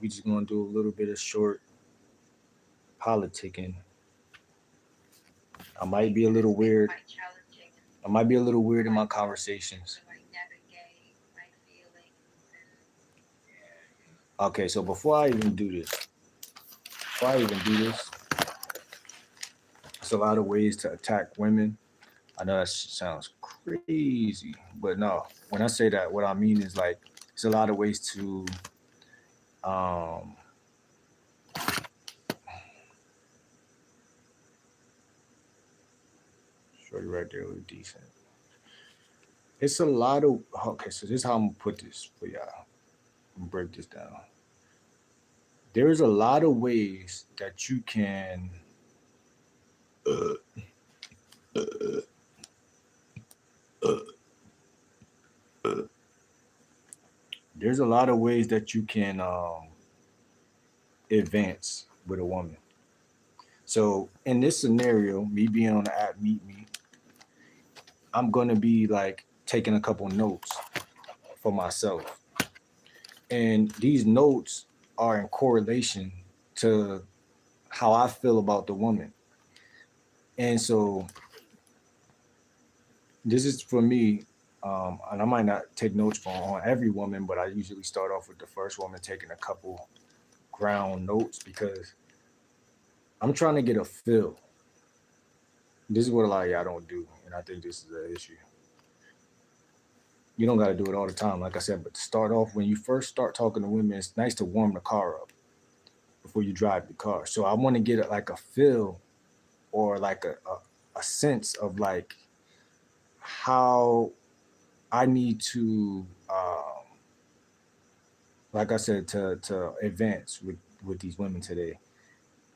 we just gonna do a little bit of short politicking. I might be a little weird. I might be a little weird in my conversations. Okay, so before I even do this, there's a lot of ways to attack women. I know that sounds crazy, but no. When I say that, what I mean is like, there's a lot of ways to um, shorty right there look decent. It's a lot of okay. So this is how I'm gonna put this for y'all. I'm gonna break this down. There's a lot of ways that you can. Uh, uh, uh, there's a lot of ways that you can advance with a woman. So in this scenario, me being on the app MeetMe, I'm gonna be like taking a couple notes for myself, and these notes are in correlation to how I feel about the woman. And so this is for me, and I might not take notes for on every woman, but I usually start off with the first woman taking a couple ground notes because I'm trying to get a feel. This is what a lot of y'all don't do, and I think this is the issue. You don't got to do it all the time, like I said, but to start off, when you first start talking to women, it's nice to warm the car up before you drive the car. So I want to get like a feel or like a sense of like how I need to, like I said, to advance with these women today.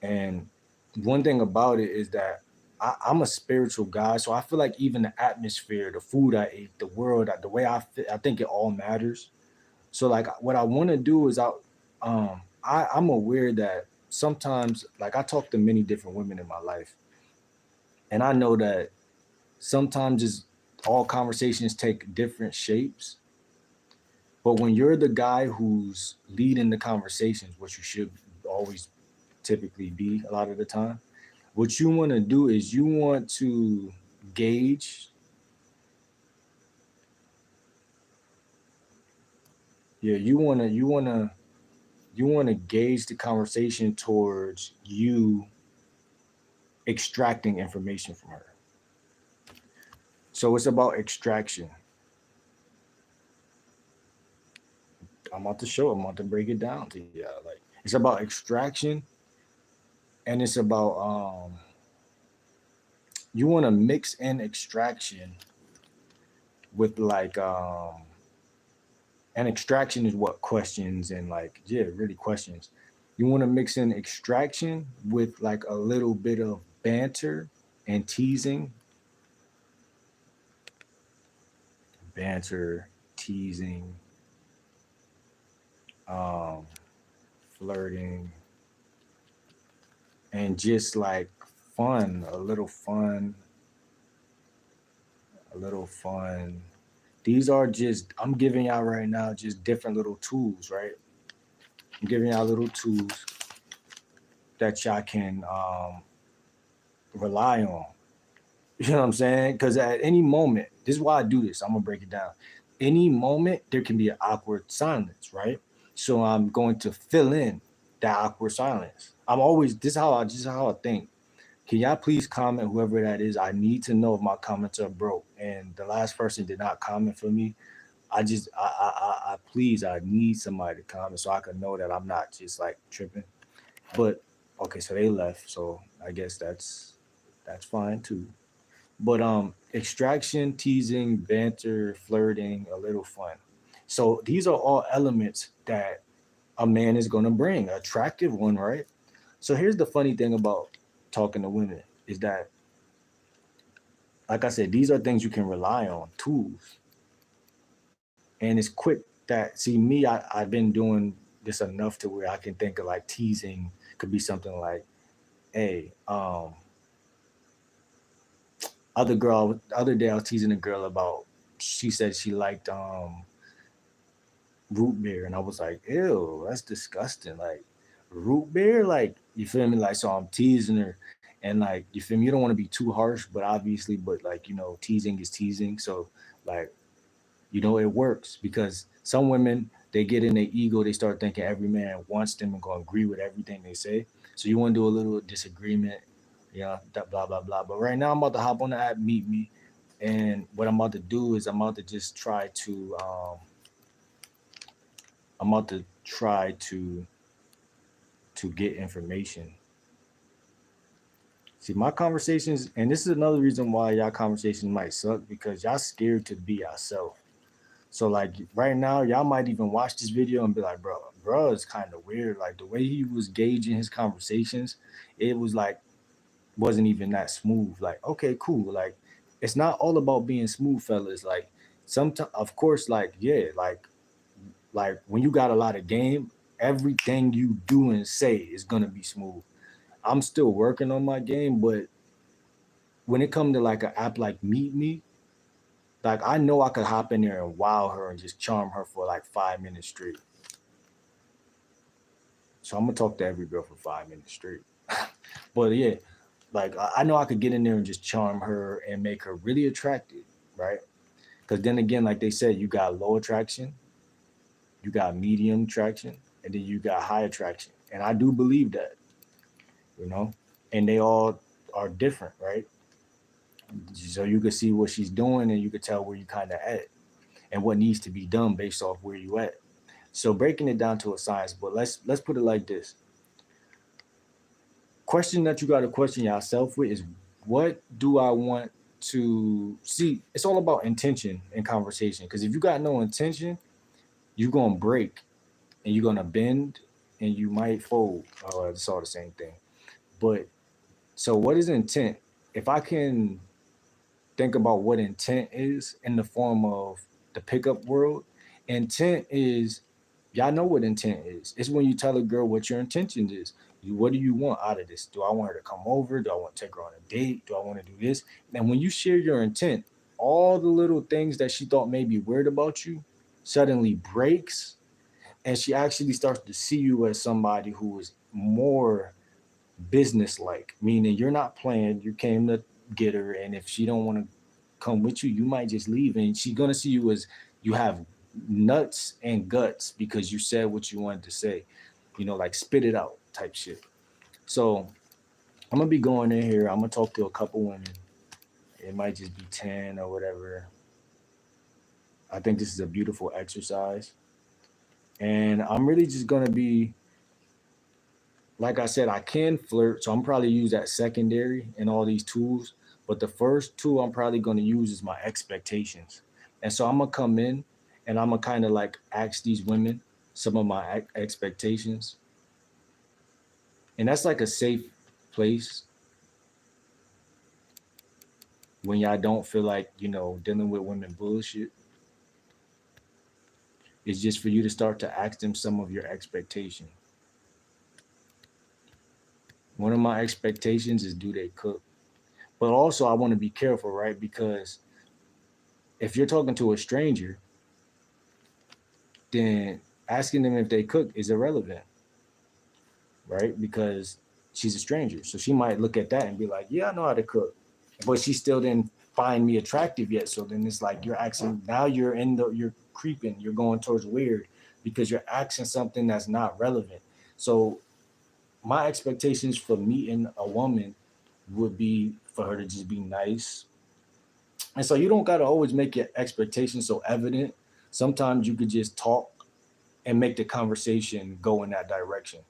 And one thing about it is that I'm a spiritual guy, so I feel like even the atmosphere, the food I ate, the world, the way I think it all matters. So like what I want to do is um I'm aware that sometimes like I talk to many different women in my life, and I know that sometimes it's all conversations take different shapes. But when you're the guy who's leading the conversations, what you should always typically be a lot of the time, what you want to do is you want to gauge, yeah, you want to gauge the conversation towards you extracting information from her. So it's about extraction. I'm about to show. I'm about to break it down to you. Like it's about extraction, and it's about you want to mix in extraction with like and extraction is what questions and like yeah, really questions. You want to mix in extraction with like a little bit of banter and teasing, banter, teasing, um, flirting, and just like fun, a little fun, a little fun. These are just I'm giving y'all right now just different little tools, right? I'm giving y'all little tools that y'all can rely on. You know what I'm saying? Because at any moment, this is why I do this. I'm gonna break it down. Any moment there can be an awkward silence, right? So I'm going to fill in that awkward silence. I'm always this is how I think. Can y'all please comment whoever that is? I need to know if my comments are broke. And the last person did not comment for me. I please I need somebody to comment so I can know that I'm not just like tripping. But okay, so they left, so I guess that's fine too. But extraction, teasing, banter, flirting, a little fun. So these are all elements that a man is gonna bring. Attractive one, right? So here's the funny thing about talking to women is that, like I said, these are things you can rely on, tools, and it's quick that see me. I've been doing this enough to where I can think of like teasing could be something like, hey, other day I was teasing a girl about she said she liked root beer, and I was like, ew, that's disgusting. Like root beer, like you feel me? Like so I'm teasing her, and like you feel me? You don't want to be too harsh, but obviously, but like teasing is teasing. So like it works because some women they get in their ego, they start thinking every man wants them and gonna agree with everything they say. So you want to do a little disagreement, that blah blah blah. But right now I'm about to hop on the app, meet me, and what I'm about to do is I'm about to just try to I'm about to try to get information. See, my conversations, and this is another reason why y'all conversations might suck because y'all scared to be yourself. So like right now, y'all might even watch this video and be like, bro is kind of weird. Like the way he was gauging his conversations, it was like wasn't even that smooth. Like, okay, cool. Like it's not all about being smooth, fellas. Like sometimes, of course, like yeah, like when you got a lot of game, everything you do and say is gonna be smooth. I'm still working on my game, but when it comes to like an app like MeetMe, like I know I could hop in there and wow her and just charm her for like 5 minutes straight. So I'm gonna talk to every girl for 5 minutes straight. But yeah, like I know I could get in there and just charm her and make her really attracted, right? Because then again, like they said, you got low attraction, you got medium attraction, and then you got high attraction. And I do believe that, you know, and they all are different, right? So you could see what she's doing and you could tell where you kind of at and what needs to be done based off where you at. So breaking it down to a science, but let's put it like this. Question that you got to question yourself with is what do I want to see? It's all about intention and conversation. Because if you got no intention, you're gonna break and you're gonna bend and you might fold. Oh, it's all the same thing. But so what is intent? If I can think about what intent is in the form of the pickup world, intent is y'all know what intent is. It's when you tell a girl what your intention is. What do you want out of this? Do I want her to come over? Do I want to take her on a date? Do I want to do this? And when you share your intent, all the little things that she thought may be weird about you suddenly breaks, and she actually starts to see you as somebody who is more business like, meaning you're not playing, you came to get her, and if she don't want to come with you, you might just leave, and she's gonna see you as you have nuts and guts because you said what you wanted to say, like spit it out type shit. So I'm gonna be going in here. I'm gonna talk to a couple women. It might just be 10 or whatever. I think this is a beautiful exercise, and I'm really just gonna be like I said, I can flirt, so I'm probably use that secondary in all these tools. But the first tool I'm probably going to use is my expectations. And so I'm gonna come in and I'm gonna kind of like ask these women some of my expectations, and that's like a safe place when y'all don't feel like dealing with women bullshit. It's just for you to start to ask them some of your expectations. One of my expectations is do they cook, but also I want to be careful, right? Because if you're talking to a stranger, then asking them if they cook is irrelevant, right? Because she's a stranger. So she might look at that and be like, yeah, I know how to cook. But she still didn't find me attractive yet. So then it's like you're asking, now you're creeping, you're going towards weird because you're asking something that's not relevant. So my expectations for meeting a woman would be for her to just be nice. And so you don't gotta always make your expectations so evident. Sometimes you could just talk and make the conversation go in that direction.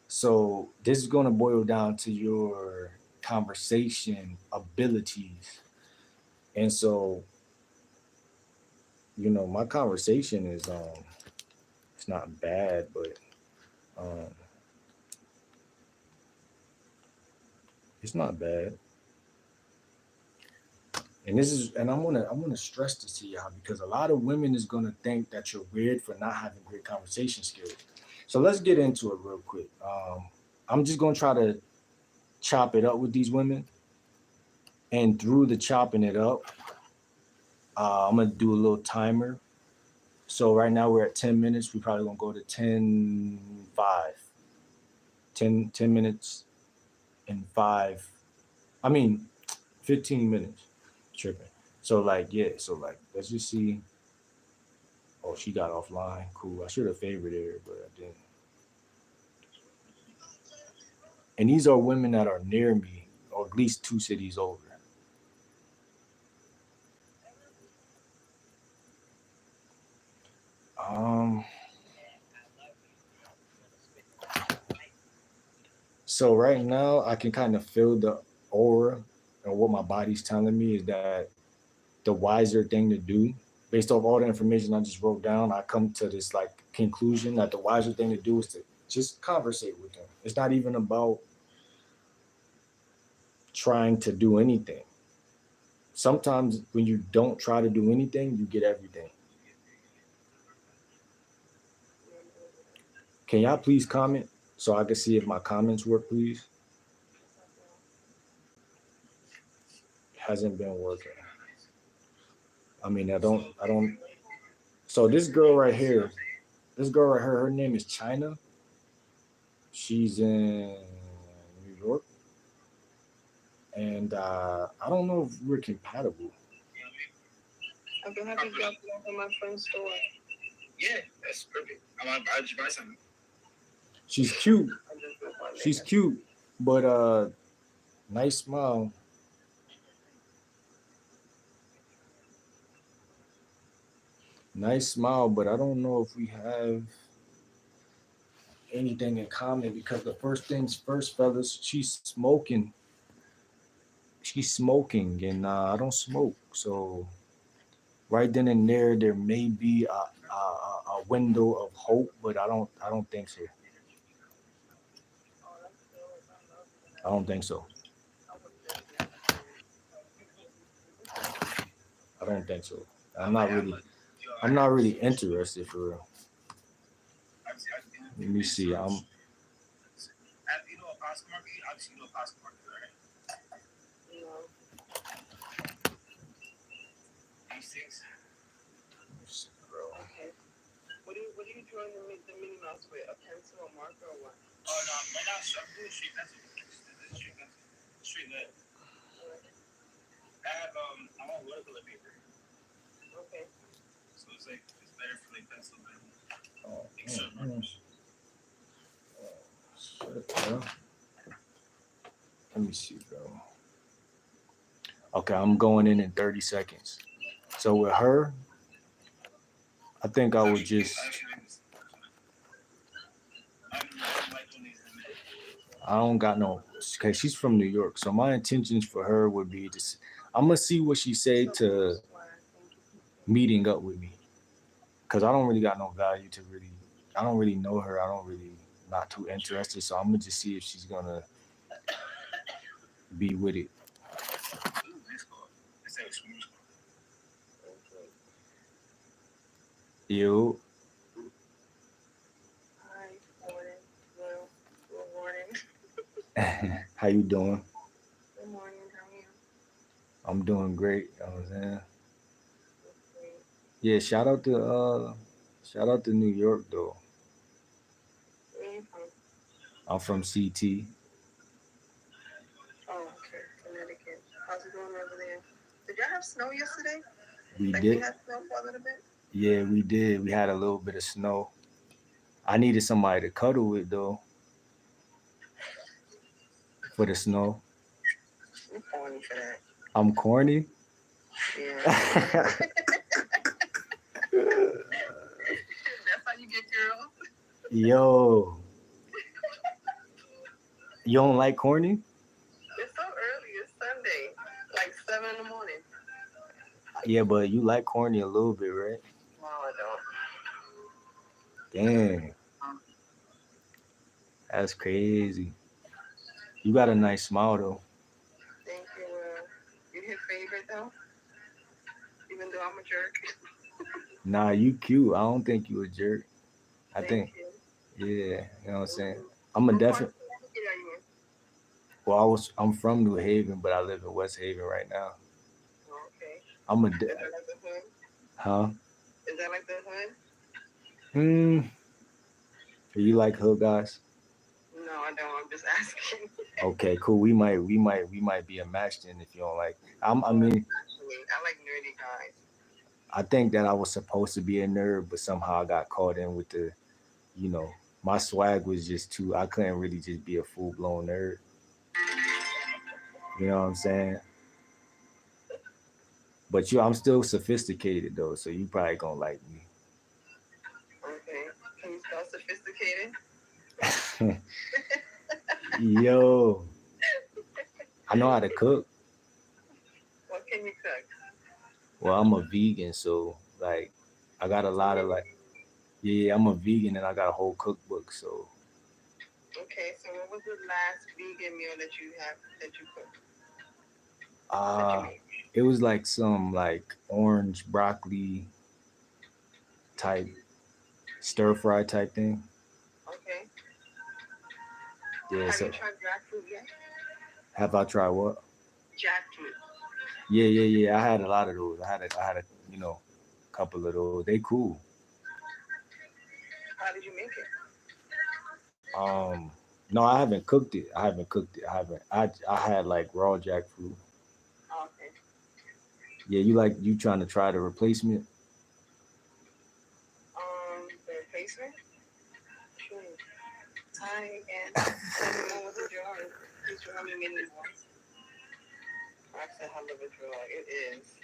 So this is going to boil down to your conversation abilities. And so, my conversation is it's not bad, but um it's not bad. And I'm gonna stress this to y'all because a lot of women is gonna think that you're weird for not having great conversation skills. So let's get into it real quick. I'm just gonna try to chop it up with these women, and through the chopping it up, I'm gonna do a little timer So right now we're at 10 minutes. We probably gonna go to 10:05. 10 minutes and five. I mean, 15 minutes. Tripping. So like, yeah. So like, let's just see. Oh, she got offline. Cool. I should have favored her, but I didn't. And these are women that are near me, or at least 2 cities over. Um. So right now, I can kind of feel the aura, and what my body's telling me is that the wiser thing to do, based off all the information I just wrote down, I come to this like conclusion that the wiser thing to do is to just conversate with them. It's not even about trying to do anything. Sometimes when you don't try to do anything, you get everything. Can y'all please comment so I can see if my comments work, please? Hasn't been working. I mean, I don't. So this girl right here, her name is China. She's in New York, and I don't know if we're compatible. I can have you drop it off at my friend's store. Yeah, that's perfect. I'll just buy something. She's cute. She's cute, but nice smile. Nice smile, but I don't know if we have anything in common because the first things first, fellas, she's smoking, and I don't smoke. So right then and there may be a window of hope, but I don't think so. I don't think so. I don't think so. I'm not really I'm not really interested for real. Let me see. You know a Pasco market? Obviously, you know a Pasco market, right? No. D6. Bro. Okay. What are you drawing the Minnie Mouse with? A pencil, a marker, or what? Oh no, right now I'm doing straight pencil. This is straight pencil. Straight lead. I want watercolor paper. Okay. So it's better for like pencil than extra markers. Shit, bro. Let me see, bro. Okay, I'm going in 30 seconds. So with her, I think I would just. I don't got no. Okay, she's from New York, so my intentions for her would be to. I'm gonna see what she say to meeting up with me, cause I don't really got no value to really. I don't really know her. I don't really not too interested. So I'm gonna just see if she's gonna be with it. You, Hi, morning. Well, good morning. how you doing? Good morning. How are you? I'm doing great. You know what I'm saying? That's great. Yeah, shout out to New York though. Where are you from? I'm from CT. Oh, okay. Connecticut. How's it going over there? Did y'all have snow yesterday? We Like we did. had snow for a little bit? Yeah, we did. We had a little bit of snow. I needed somebody to cuddle with though for the snow. I'm corny for that. I'm corny. Yeah. That's how you get girls. Yo, you don't like corny? It's so early. It's Sunday. Like 7 in the morning. Yeah, but you like corny a little bit, right? No, I don't. Dang, that's crazy. You got a nice smile though. Thank you. You hit favorite though, even though I'm a jerk. Nah, you cute. I don't think you a jerk. I Thank think, you. yeah, you know what I'm saying. Mm-hmm. I'm a What part definite. of Connecticut are you in? Well, I'm from New Haven, but I live in West Haven right now. Oh, okay. I'm a, Is that like the hood? huh? Is that like the hood? Hmm. You like hood guys? No, I don't. I'm just asking. Okay, cool. We might be a match then if you don't like. I Oh, mean, actually, I like nerdy guys. I think that I was supposed to be a nerd, but somehow I got caught in with the, you know, my swag was just too. I couldn't really just be a full blown nerd. You know what I'm saying? But I'm still sophisticated though, so you probably gonna like Okay. Can you spell sophisticated? me. Yo, I know how to cook. What can you cook? Well, I'm a vegan, so like, I got a lot of like, yeah, I'm a vegan and I got a whole cookbook. So, Okay, so what was the last vegan meal that you have that you cooked that you uh, made? it was like some like orange broccoli type stir fry type thing. Okay. Yeah. Have you So, tried jackfruit yet? have I tried what? Jackfruit. Yeah, yeah, yeah. I had a lot of those. I had a couple of those. They cool. How did you make it? Um, no, I haven't cooked it. I haven't cooked it. I haven't. I had like raw jackfruit. Oh, okay. Yeah, you trying to try the replacement? The replacement? Sure. Hi, and tell me more what the draw is. Please draw me mini ones. I said hell of a draw. It is.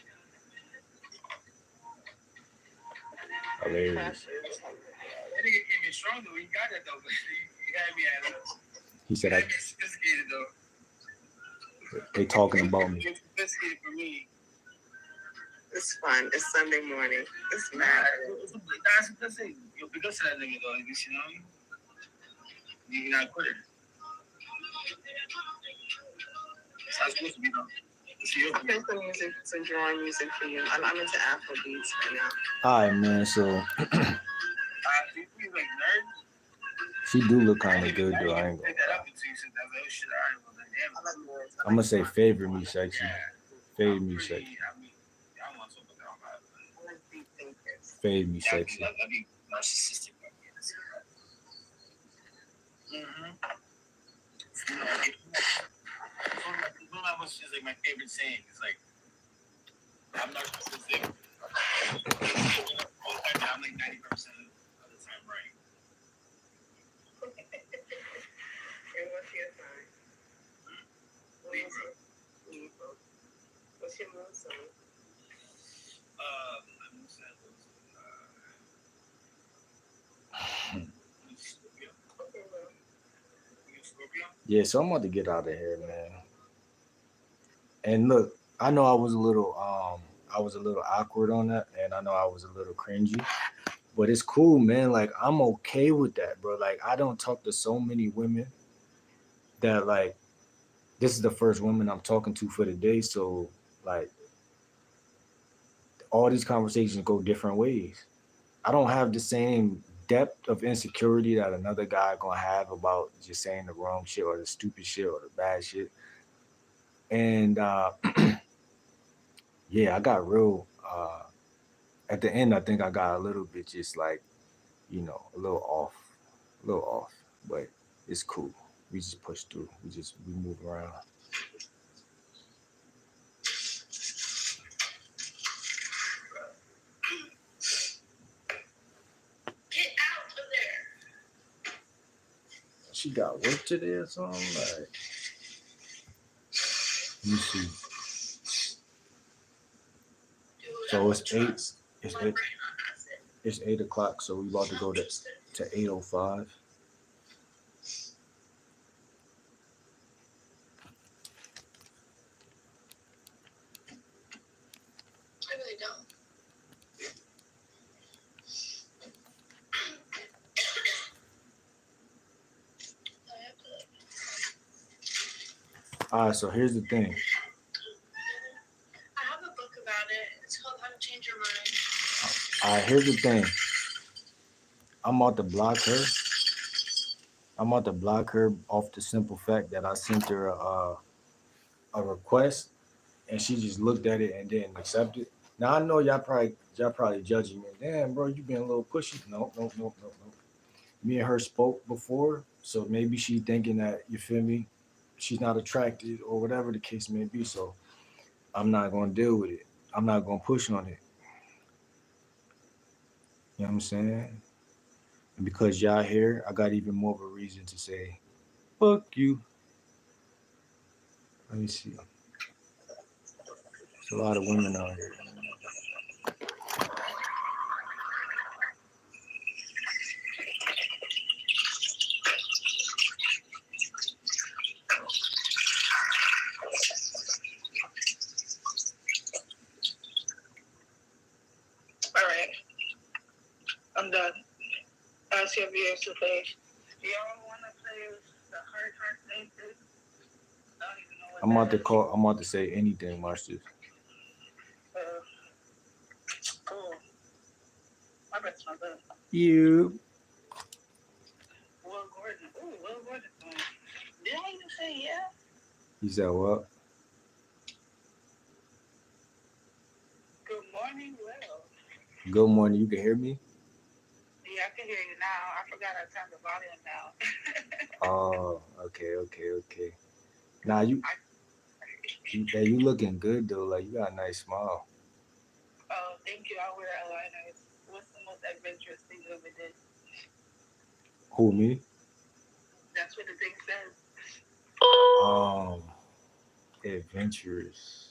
Hilarious. Precious. That nigga came in strong though. He got it though. But he had me at He he said, had me sophisticated though. They talking about me." It's sophisticated for me. It's fun. It's Sunday morning. It's mad. That's the thing. You'll be good to that nigga though. You know, you're not a quitter. That's how it's supposed to be though. I play some music, some drawing music for you. I'm into Afro beats right now. All right, man. So Do you like nerd? she do look kind of good though. I ain't gonna lie. I'm gonna say favor me, sexy. Fade me, sexy. Fade me, sexy. Narcissistic. One of us is like my favorite saying. It's like I'm narcissistic. I'm like 90% of the time right. And what's your sign? Libra. Libra. What's your moon sign? My moon sign was Scorpio. Okay, well. You Scorpio? Yeah, so I'm about to get out of here, man. And look, I know I was a little awkward on that, and I know I was a little cringy, but it's cool, man. Like I'm okay with that, bro. Like I don't talk to so many women that like this is the first woman I'm talking to for the day, so like all these conversations go different ways. I don't have the same depth of insecurity that another guy gonna have about just saying the wrong shit or the stupid shit or the bad shit. And yeah, I got real at the end I think I got a little bit just like, a little off. A little off. But it's cool. We just push through. We move around. Get out of there. She got work today or something? Like, let me see. So it's eight. It's eight. It's 8 o'clock. So we about to go to 8:05. I really don't. All right. So here's the thing. I have a book about it. It's called How to Change Your Mind. All right. Here's the thing. I'm about to block her. I'm about to block her off the simple fact that I sent her a request and she just looked at it and didn't accept it. Now I know y'all probably y'all probably judging me. Damn, bro, you being a little pushy. No. Me and her spoke before, so maybe she thinking that, you feel me, she's not attracted or whatever the case may be. So I'm not gonna deal with it. I'm not gonna push on it. You know what I'm saying? And because y'all here, I got even more of a reason to say, fuck you. Let me see. There's a lot of women out here. All right, I'm done. Ask your viewers to play. Do y'all want to play the hard faces? I don't even know what I'm about to call. I'm about to say anything. Watch this. Cool. My best my best. You. Will Gordon. Ooh, Will Gordon. Did I even say yeah? You said what? Good morning, Will. Good morning. You can hear me? Yeah, I can hear you now. I forgot I turned the volume down. Oh, okay. Now you looking good though. Like, you got a nice smile. Oh, thank you. I wear eyeliners. What's the most adventurous thing you ever did? Who, me? That's what the thing says. Adventurous.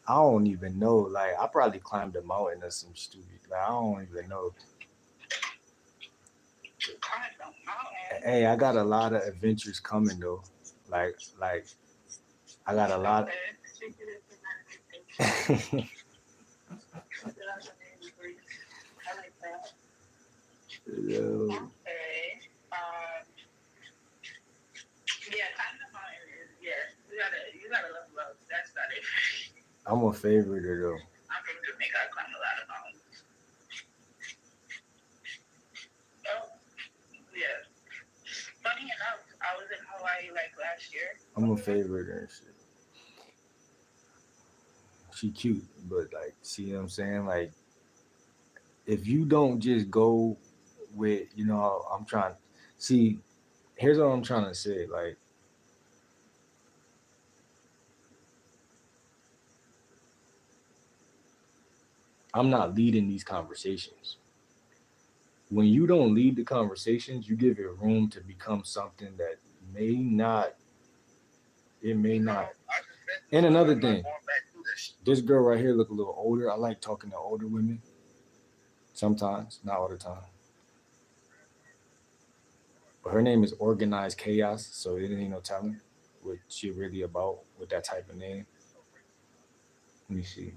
I don't even know. Like, I probably climbed a mountain or some stupid. Like, I don't even know. Climbed a mountain. Hey, I got a lot of adventures coming though. Like I got a lot. I like that. Yo. Okay. Yeah, kind of mine is, yeah. You gotta level up. That's not it. I'm a favorite though. I'm going to make I climb a lot of mountains. Oh, yeah. Funny enough, I was in Hawaii like last year. I'm a favorite and shit. She cute, but like, see what I'm saying? Like, if you don't just go with, I'm trying. See, here's what I'm trying to say. Like, I'm not leading these conversations. When you don't lead the conversations, you give it room to become something that may not. It may not. And another thing, this girl right here look a little older. I like talking to older women. Sometimes, not all the time. But her name is Organized Chaos, so it ain't no telling what she really about with that type of name. Let me see.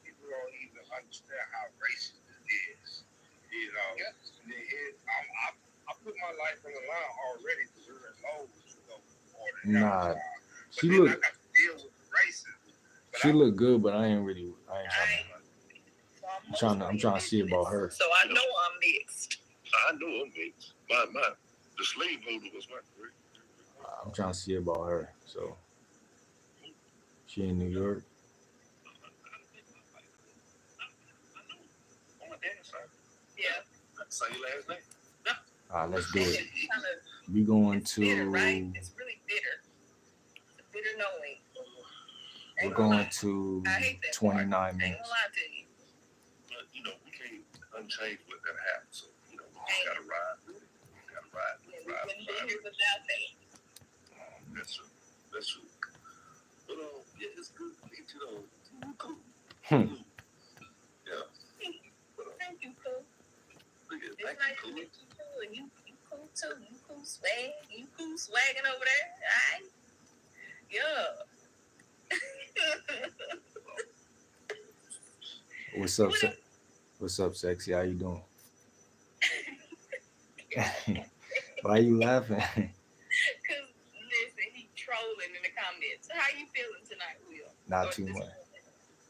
People don't even understand how racist it is. You know, I put my life on the line already because her knows Nah, she look. look. I got to deal with the racism. She look good, but I ain't trying to. I'm trying to see about her. So I know I'm mixed. I know I'm mixed. The slave holder was my friend. I'm trying to see about her. So she in New York. Yeah. Say your last name. All right, let's do it. We going to. Bitter, right? It's really bitter. It's a bitter knowing. We're going to 29 minutes. I ain't gonna lie to you. But we can't unchange what that happened. So we gotta ride. We've been here without that. That's true. But yeah, it's good to meet you though. Cool. Yeah. Thank you, cool. It's nice to meet you too, and you cool too. You cool swag. You cool swagging over there. Alright. Yeah. What's up, sexy? How you doing? Why you laughing? Because listen, he trolling in the comments. How you feeling tonight, Will? Not too much.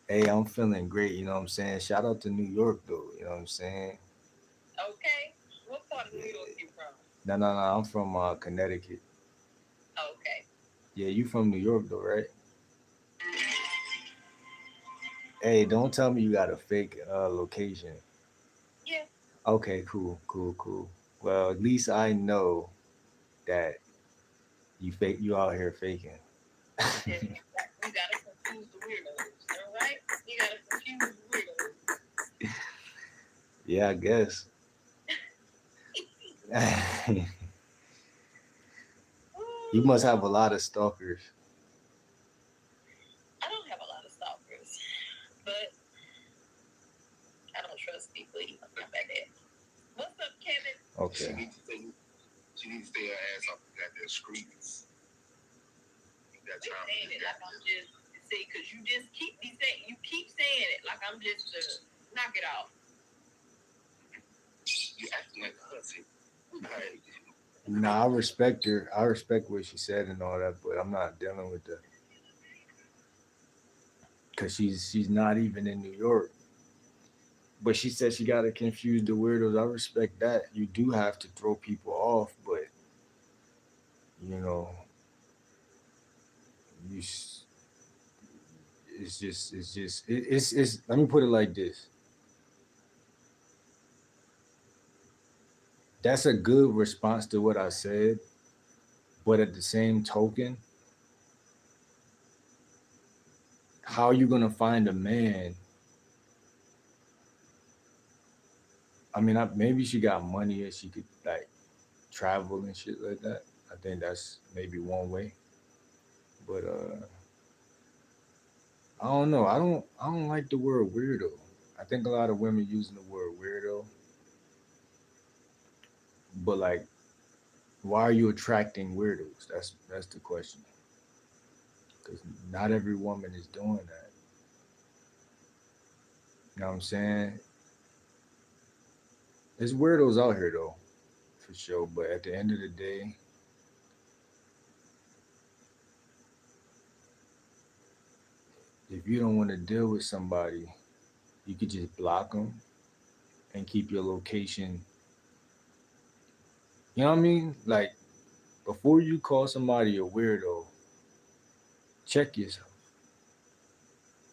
Hey, I'm feeling great. You know what I'm saying? Shout out to New York though. You know what I'm saying? Okay. What part of New York you from? No. I'm from Connecticut. Okay. Yeah, you from New York though, right? Hey, don't tell me you got a fake location. Yeah. Okay, cool, cool, cool. Well, at least I know that you out here faking. Yeah, you gotta confuse the weirdos. All right, you gotta confuse the weirdos. Yeah, I guess. You must have a lot of stalkers. I don't have a lot of stalkers, but I don't trust people either. How about that? What's up, Kevin? She Okay. needs to stay. She needs to stay her ass off that goddamn streets. That Quit time. saying it like I'm just see, cause you just keep keep saying it like I'm just knock it off. You acting like a hussy. Like, Nah, I respect her. I respect what she said and all that, but I'm not dealing with that because she's not even in New York. But she said she got to confuse the weirdos. I respect that. You do have to throw people off, but you know, you it's. Let me put it like this. That's a good response to what I said, but at the same token, how you gonna find a man? I mean, maybe she got money and she could like travel and shit like that. I think that's maybe one way. But I don't know. I don't like the word weirdo. I think a lot of women using the word weirdo, but like, why are you attracting weirdos? That's the question. Because not every woman is doing that. You know what I'm saying? There's weirdos out here though, for sure. But at the end of the day, if you don't want to deal with somebody, you could just block them and keep your location. You know what I mean? Like before you call somebody a weirdo, check yourself.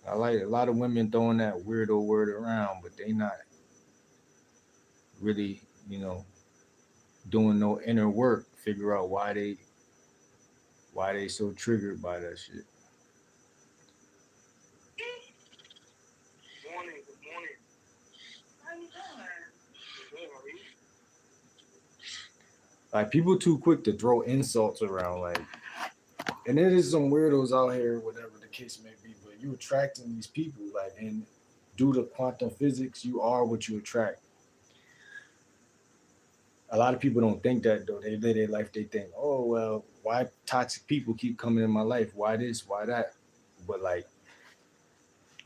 I like a lot of women throwing that weirdo word around, but they not really, you know, doing no inner work. Figure out why they so triggered by that shit. morning, good morning. How you doing? Good, how are you? Like people too quick to throw insults around, like, and there is some weirdos out here, whatever the case may be. But you attracting these people, like, and due to quantum physics, you are what you attract. A lot of people don't think that though. They live their life. They think, oh well, why toxic people keep coming in my life? Why this? Why that? But like,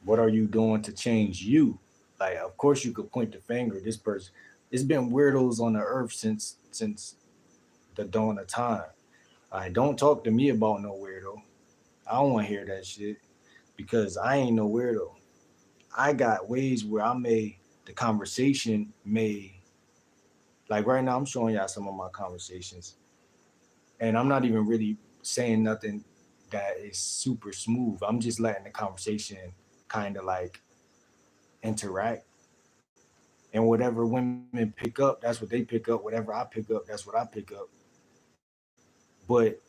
what are you doing to change you? Like, of course, you could point the finger. This person, it's been weirdos on the earth since the dawn of time. I don't talk to me about no weirdo. I don't want to hear that shit because I ain't no weirdo. I got ways where I may the conversation may like right now I'm showing y'all some of my conversations and I'm not even really saying nothing that is super smooth. I'm just letting the conversation kind of like interact and whatever women pick up, that's what they pick up. Whatever I pick up, that's what I pick up. But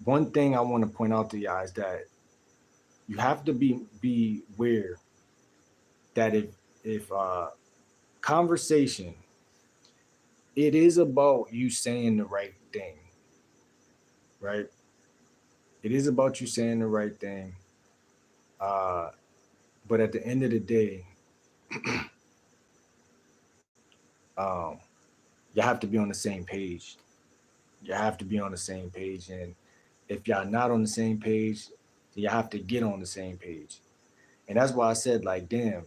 one thing I want to point out to y'all is that you have to be aware that if conversation, it is about you saying the right thing, right? It is about you saying the right thing. Uh, but at the end of the day, um, you have to be on the same page. You have to be on the same page, and if y'all not on the same page, then you have to get on the same page. And that's why I said, like, damn,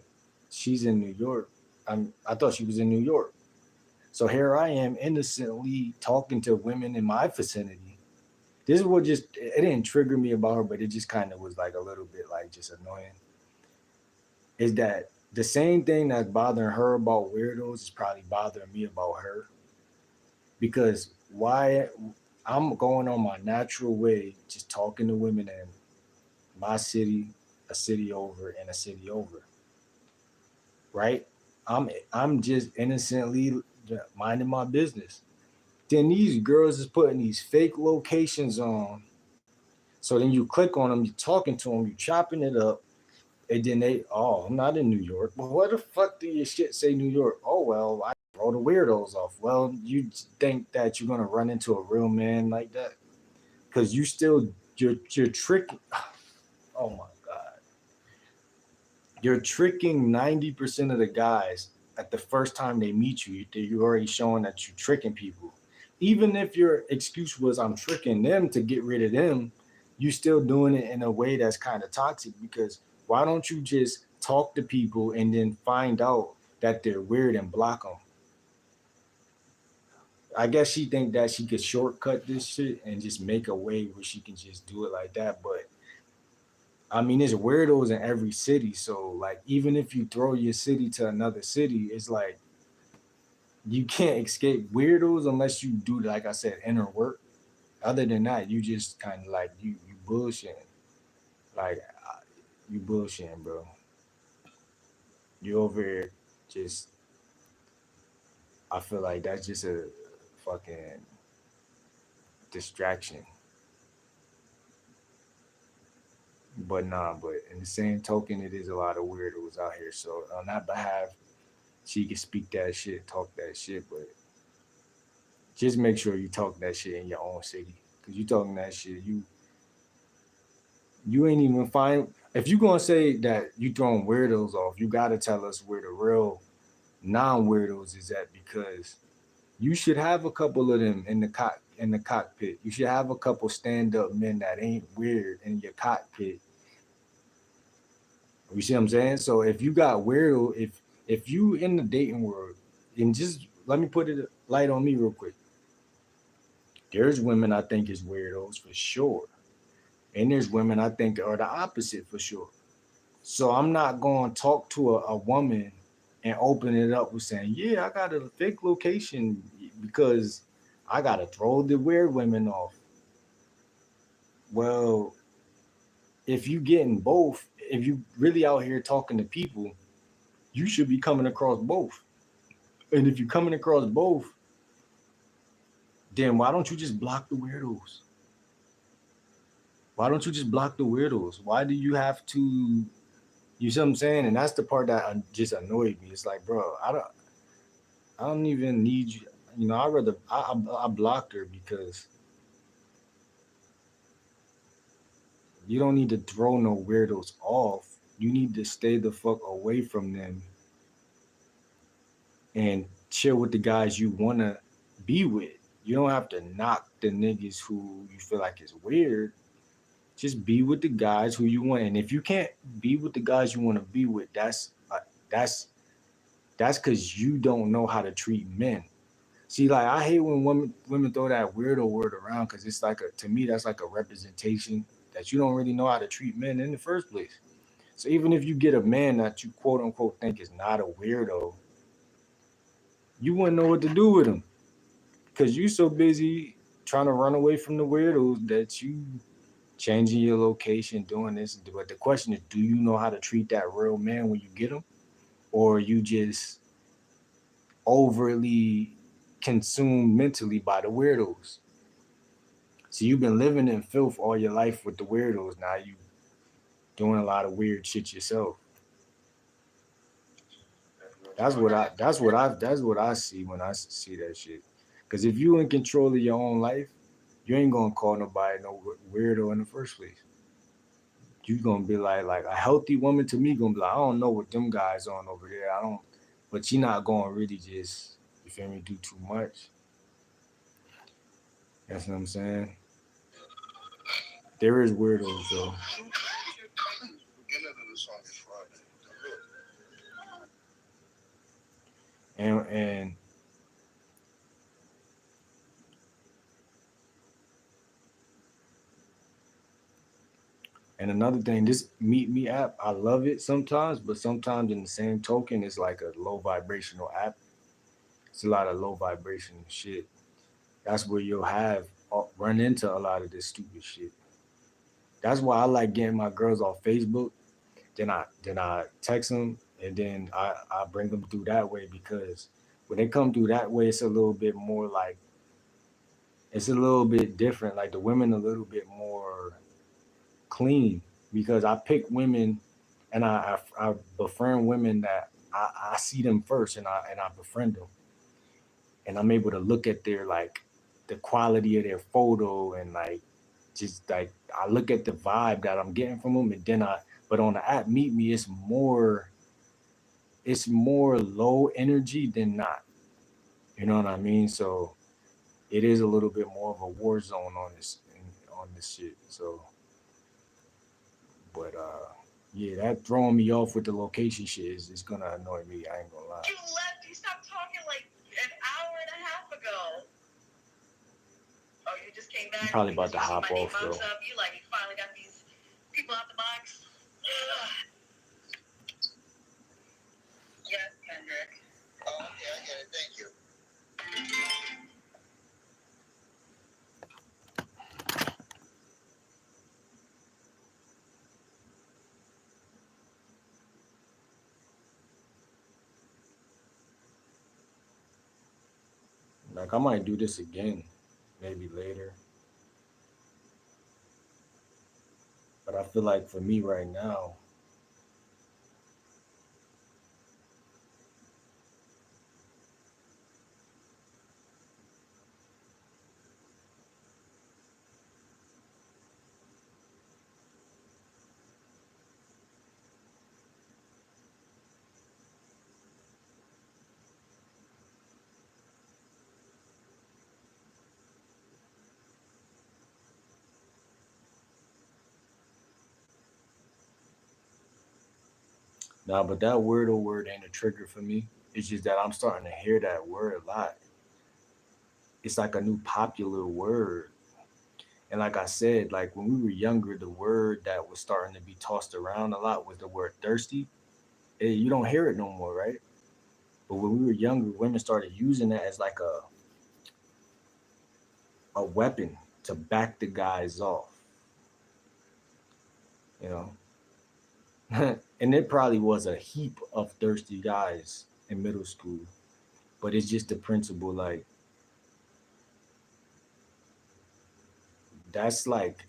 she's in New York. I thought she was in New York. So here I am innocently talking to women in my vicinity. This is what just it didn't trigger me about her, but it just kind of was like a little bit like just annoying. Is that the same thing that's bothering her about weirdos is probably bothering me about her? Because why I'm going on my natural way, just talking to women in my city, a city over and a city over, right? I'm just innocently minding my business. Then these girls is putting these fake locations on. So then you click on them, you talking to them, you chopping it up, and then I'm not in New York. Well, what the fuck do your shit say New York? Oh well, I throw the weirdos off. Well, you think that you're gonna run into a real man like that? Because you're tricking. Oh my god, you're tricking 90% of the guys at the first time they meet you. You're already showing that you're tricking people. Even if your excuse was I'm tricking them to get rid of them, you still doing it in a way that's kind of toxic. Because why don't you just talk to people and then find out that they're weird and block them? I guess she think that she could shortcut this shit and just make a way where she can just do it like that. But I mean, there's weirdos in every city. So like, even if you throw your city to another city, it's like you can't escape weirdos unless you do, like I said, inner work. Other than that, you just kind of like you bullshitting. Like you bullshitting, bro. You over here just. I feel like that's just a fucking distraction. But nah, but in the same token, it is a lot of weirdos out here. So on that behalf, she can speak that shit, talk that shit, but just make sure you talk that shit in your own city. Cause you talking that shit, you ain't even find. If you gonna say that you throwing weirdos off, you gotta tell us where the real non weirdos is at, because you should have a couple of them in the cockpit. You should have a couple stand up men that ain't weird in your cockpit. You see what I'm saying? So if you got weirdo, if you in the dating world, and just let me put it light on me real quick. There's women I think is weirdos for sure, and there's women I think are the opposite for sure. So I'm not going to talk to a woman and open it up with saying, "Yeah, I got a fake location because I got to throw the weird women off." Well, if you getting both, if you really out here talking to people, you should be coming across both. And if you're coming across both, then why don't you just block the weirdos? Why don't you just block the weirdos? Why do you have to? You see what I'm saying? And that's the part that just annoyed me. It's like, bro, I don't even need you. You know, I rather I blocked her because you don't need to throw no weirdos off. You need to stay the fuck away from them and chill with the guys you wanna be with. You don't have to knock the niggas who you feel like is weird. Just be with the guys who you want. And if you can't be with the guys you want to be with, that's that's because you don't know how to treat men. See, like I hate when women throw that weirdo word around, because it's like a, to me that's like a representation that you don't really know how to treat men in the first place. So even if you get a man that you quote unquote think is not a weirdo, you wouldn't know what to do with him because you so busy trying to run away from the weirdos that you changing your location, doing this. But the question is, do you know how to treat that real man when you get him, or you just overly consumed mentally by the weirdos? So you've been living in filth all your life with the weirdos. Now you doing a lot of weird shit yourself. That's what I see when I see that shit. Because if you in control of your own life, you ain't gonna call nobody no weirdo in the first place. You gonna be like a healthy woman to me gonna be like, I don't know what them guys on over there. I don't, but she not gonna really just, you feel me, do too much. That's what I'm saying. There is weirdos though. Beginning of the song is Friday. And another thing, this Meet Me app, I love it sometimes, but sometimes in the same token, it's like a low vibrational app. It's a lot of low vibration shit. That's where you'll have run into a lot of this stupid shit. That's why I like getting my girls off Facebook, Then I text them, and then I bring them through that way, because when they come through that way, it's a little bit more like, it's a little bit different. Like the women a little bit more clean, because I pick women, and I befriend women that I see them first, and I befriend them, and I'm able to look at their, like, the quality of their photo, and like, just like, I look at the vibe that I'm getting from them, and then but on the app Meet Me, it's more low energy than not. You know what I mean? So it is a little bit more of a war zone on this shit. So, but yeah, that throwing me off with the location shit is gonna annoy me. I ain't gonna lie. You left. You stopped talking like an hour and a half ago. Oh, you just came back. I'm probably about because to you see hop my name off though. pops up. You like, you finally got these people out the box. Yes, Kendrick. Oh, okay, I get it. Thank you. Like I might do this again, maybe later. But I feel like for me right now, nah, but that word ain't a trigger for me. It's just that I'm starting to hear that word a lot. It's like a new popular word. And like I said, like when we were younger, the word that was starting to be tossed around a lot was the word thirsty. You don't hear it no more, right? But when we were younger, women started using that as like a weapon to back the guys off, you know. And it probably was a heap of thirsty guys in middle school, but it's just the principle. Like that's like,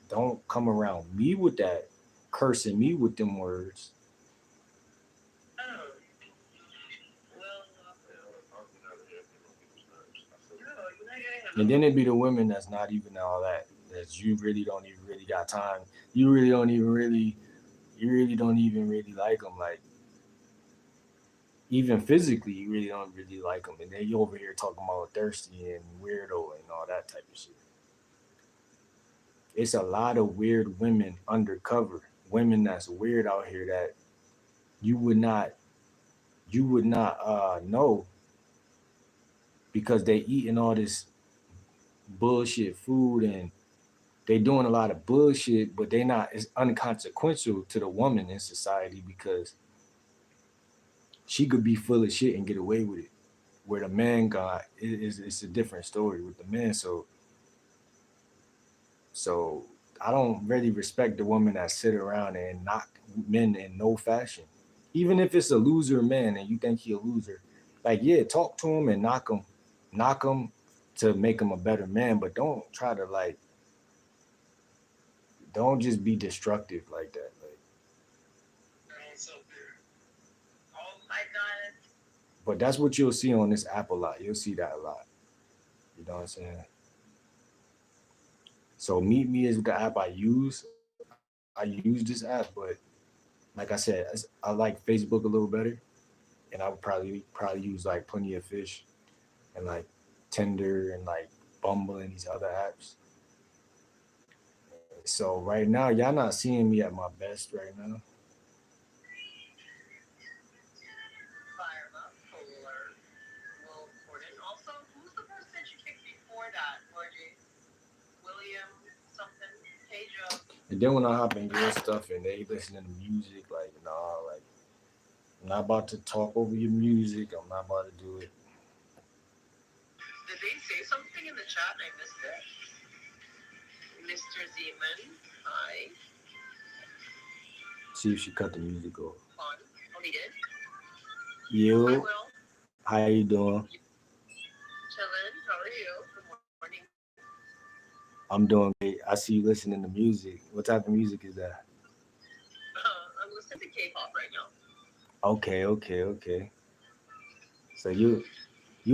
don't come around me with that, cursing me with them words. Oh, well, no, you're not getting And them. then it'd be the women that's not even all that. That you really don't even really got time. You really don't even really. You really don't even really like them. Like even physically, you really don't really like them. And then you over here talking about thirsty and weirdo and all that type of shit. It's a lot of weird women undercover. Women that's weird out here that you would not know, because they eating all this bullshit food, and they doing a lot of bullshit, but they not, it's unconsequential to the woman in society, because she could be full of shit and get away with it. Where the man got it's a different story with the man. So I don't really respect the woman that sit around and knock men in no fashion. Even if it's a loser man and you think he a loser, like yeah, talk to him and knock him to make him a better man, but don't try to like, don't just be destructive like that. Like, Oh my God. but that's what you'll see on this app a lot. You'll see that a lot. You know what I'm saying? So Meet Me is the app I use. I use this app, but like I said, I like Facebook a little better, and I would probably use like Plenty of Fish and like Tinder and like Bumble and these other apps. So right now, y'all not seeing me at my best right now. Fire up, Polar. Will Gordon. Also, who's the person that you picked before that, Margie? William something? Pedro. And then when I hop in your stuff and they listening to music, like nah, like I'm not about to talk over your music. I'm not about to do it. Did they say something in the chat? I missed it. Mr. Zeman. Hi. See if she cut the music off. On. Oh, he did? I You, will. how you doing? Chillin'. How are you? Good morning. I'm doing great. I see you listening to music. What type of music is that? I'm listening to K-pop right now. Okay, okay, okay. So you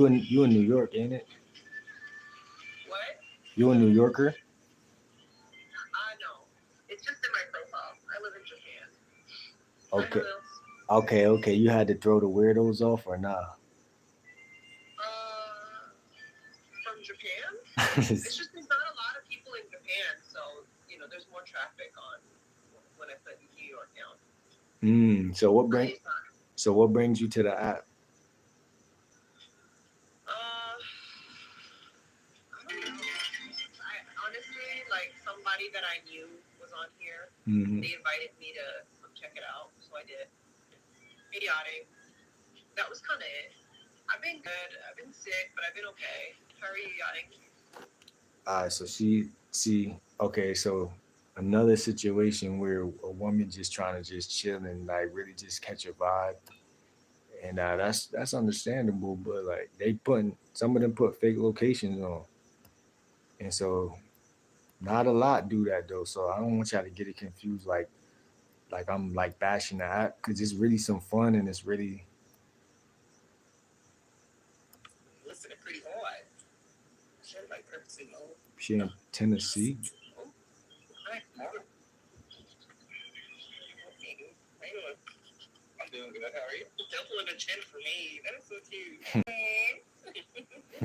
in New York, ain't it? What? You a New Yorker? No. It's just in my profile. I live in Japan. Hi, Okay, Lils. okay, okay. You had to throw the weirdos off or nah? From Japan? It's just there's not a lot of people in Japan, so there's more traffic on when I put New York down. So what Hi, bring Isan. so what brings you to the app? Uh, I don't know. I honestly like somebody that I knew was on here. Mm-hmm. They invited me to come check it out, so I did. Idiotic. That was kind of it. I've been good. I've been sick, but I've been okay. How are you yachting? So okay, so another situation where a woman just trying to just chill and like really just catch a vibe, and that's understandable. But like some of them put fake locations on, and so not a lot do that though. So I don't want y'all to get it confused, like I'm like bashing the app because it's really some fun and it's really Listen, it's pretty hard. Shit, like purposely low. she in Tennessee. Oh, hi. Morning. How you doing? I'm doing good. How are you? Definitely a chin for me. That is so cute. I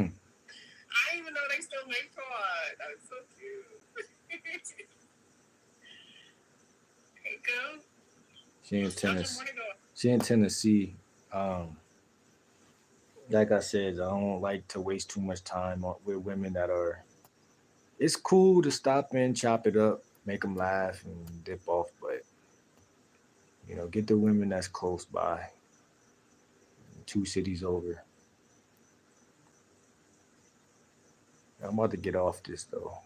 didn't even know they still make toys. That is so cute. Hey, girl. She in How's your Tennessee. morning going? She in Tennessee. Like I said, I don't like to waste too much time with women that are. It's cool to stop in, chop it up, make them laugh, and dip off. But get the women that's close by, 2 cities over. I'm about to get off this though.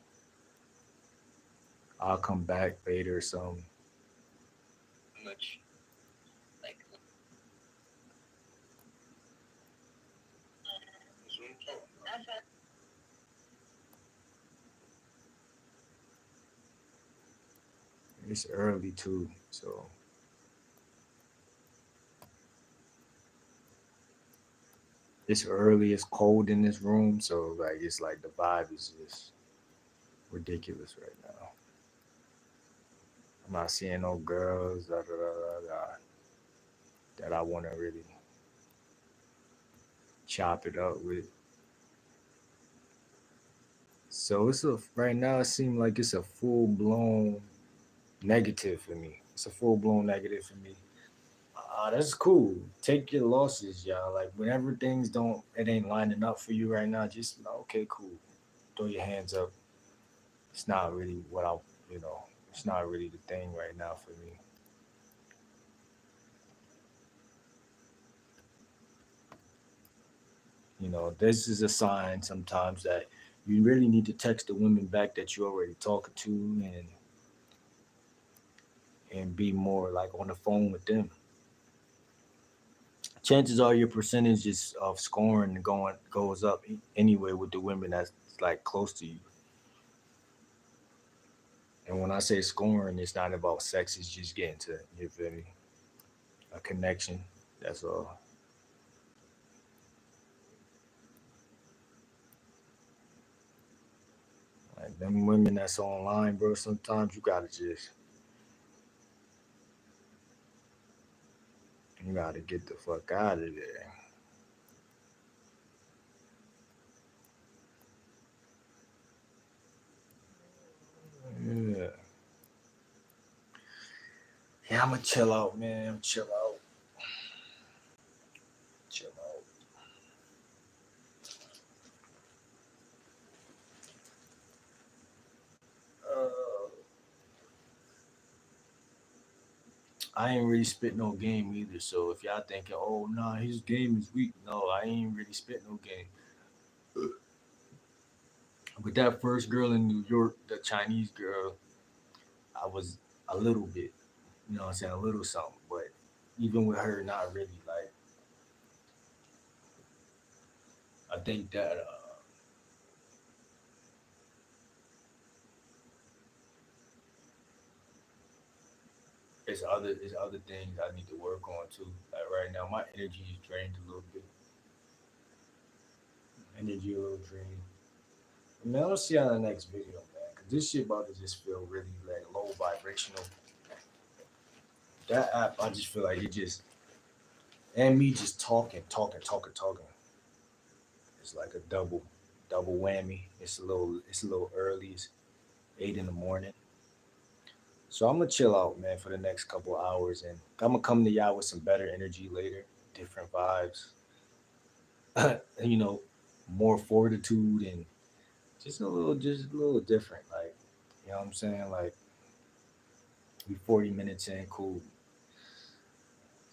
I'll come back later or something. Much. Like, Zoom call. It's early too, so it's early. It's cold in this room, so like it's like the vibe is just ridiculous right now. I'm not seeing no girls that I want to really chop it up with. So right now it seems like it's a full blown negative for me. It's a full blown negative for me. That's cool. Take your losses, y'all. Like whenever things don't, it ain't lining up for you right now. Just okay, cool. Throw your hands up. It's not really what I, you know. It's not really the thing right now for me. This is a sign sometimes that you really need to text the women back that you're already talking to and be more like on the phone with them. Chances are your percentages of scoring going goes up anyway with the women that's like close to you. And when I say scoring, it's not about sex. It's just getting to you feel me a connection. That's all. Like them women that's online, bro. Sometimes you gotta get the fuck out of there. Yeah, yeah. I'ma chill out, man. Chill out, chill out. Uh, I ain't really spit no game either. So if y'all thinking, oh nah, his game is weak, no, I ain't really spit no game. With that first girl in New York, the Chinese girl, I was a little bit. You know what I'm saying? A little something. But even with her, not really. Like, I think that it's other things I need to work on too. Like right now, my energy is drained a little bit. Energy a little drained. Man, I'll see you on the next video, man. Cause this shit about to just feel really like low vibrational. That app, I just feel like it just and me just talking. It's like a double whammy. It's a little early. It's 8 in the morning. So I'm gonna chill out, man, for the next couple hours, and I'm gonna come to y'all with some better energy later, different vibes, you know, more fortitude and just a little different. Like, you know what I'm saying? Like, we 40 minutes in, cool.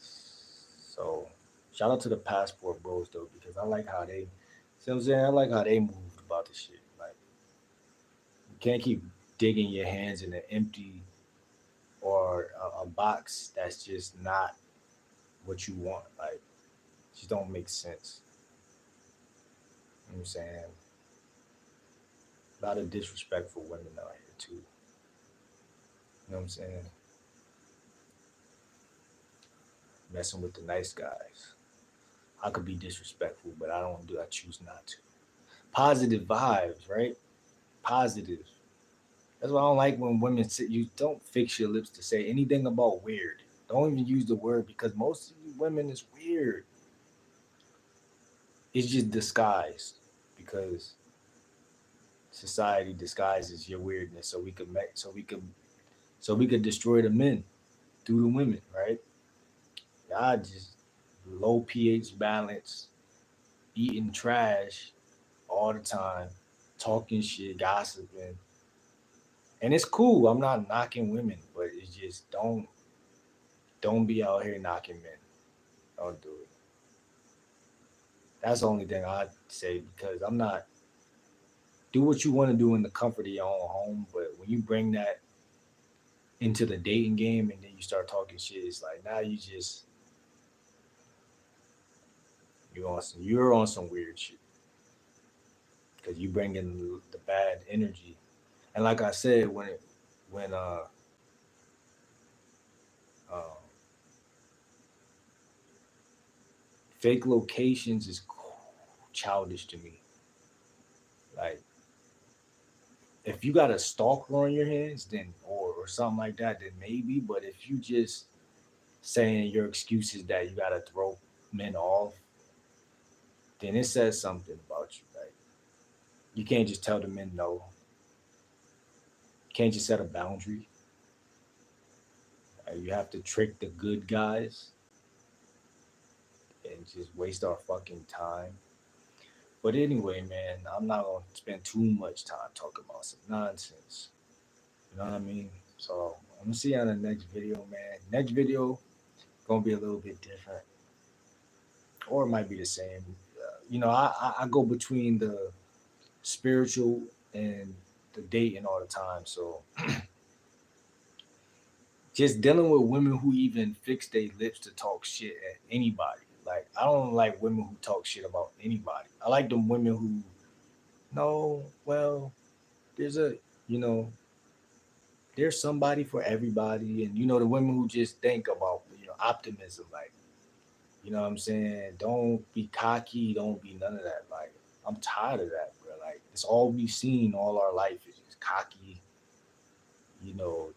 So shout out to the passport bros though, because I like how they, see what I'm saying? I like how they moved about the shit. Like, you can't keep digging your hands in an empty or a box that's just not what you want. Like, just don't make sense. You know what I'm saying? A lot of disrespectful women out here too. You know what I'm saying? Messing with the nice guys. I could be disrespectful, but I don't do. I choose not to. Positive vibes, right? Positive. That's why I don't like when women sit. You don't fix your lips to say anything about weird. Don't even use the word because most of you women is weird. It's just disguised because society disguises your weirdness so we could make so we could destroy the men through the women, right? Y'all just low pH balance, eating trash all the time, talking shit, gossiping. And it's cool. I'm not knocking women, but it's just don't be out here knocking men. Don't do it. That's the only thing I'd say because I'm not do what you want to do in the comfort of your own home, but when you bring that into the dating game and then you start talking shit, it's like now you're on some weird shit because you bring in the bad energy. And like I said, when fake locations is childish to me. Like if you got a stalker on your hands, then or something like that, then maybe. But if you just saying your excuse is that you gotta throw men off, then it says something about you. Like you can't just tell the men no. You can't just set a boundary. You have to trick the good guys and just waste our fucking time. But anyway, man, I'm not gonna spend too much time talking about some nonsense. You know what I mean? So I'm gonna see you on the next video, man. Next video gonna be a little bit different, or it might be the same. I go between the spiritual and the dating all the time. So just dealing with women who even fix their lips to talk shit at anybody. Like I don't like women who talk shit about anybody. I like them women who no, well, there's a you know, there's somebody for everybody, and the women who just think about optimism, like what I'm saying. Don't be cocky. Don't be none of that. Like I'm tired of that, bro. Like it's all we've seen all our life is just cocky.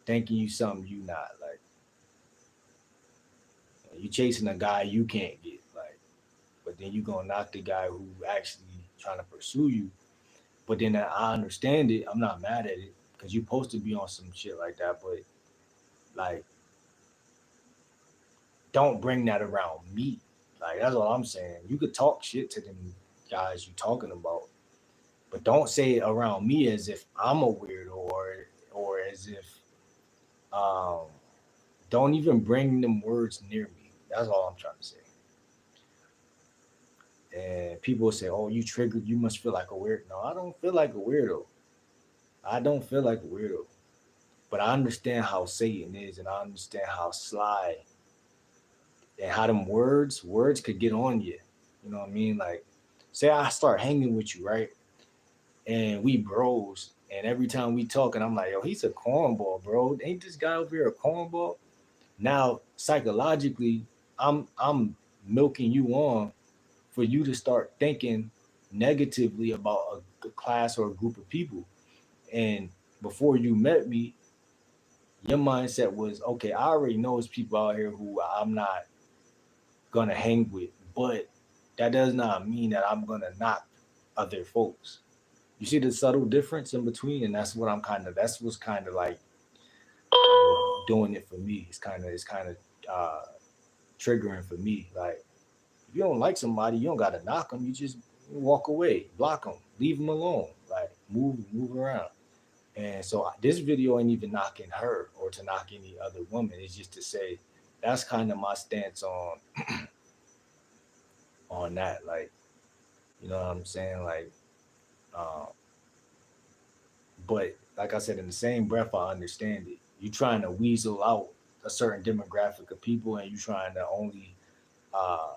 Thinking you something you not. Like you chasing a guy you can't get. Like, but then you gonna knock the guy who actually trying to pursue you. But then I understand it. I'm not mad at it because you're supposed to be on some shit like that. But like, don't bring that around me. Like that's all I'm saying. You could talk shit to them guys you talking about, but don't say it around me as if I'm a weirdo or as if um don't even bring them words near me. That's all I'm trying to say. And people say, "Oh, you triggered. You must feel like a weirdo." No, I don't feel like a weirdo. I don't feel like a weirdo. But I understand how Satan is, and I understand how sly and how them words could get on you. You know what I mean? Like, say I start hanging with you, right? And we bros, and every time we talk, and I'm like, yo, he's a cornball, bro. Ain't this guy over here a cornball? Now, psychologically, I'm milking you on for you to start thinking negatively about a class or a group of people. And before you met me, your mindset was, okay, I already know it's people out here who I'm not gonna hang with, but that does not mean that I'm gonna knock other folks. You see the subtle difference in between, and that's what's kind of like doing it for me. It's kind of uh, triggering for me. Like if you don't like somebody, you don't gotta knock them. You just walk away, block them, leave them alone. Like move around. And so this video ain't even knocking her or to knock any other woman. It's just to say that's kind of my stance on that. Like, you know what I'm saying? Like, um, but like I said, in the same breath, I understand it. You trying to weasel out a certain demographic of people, and you trying to only uh,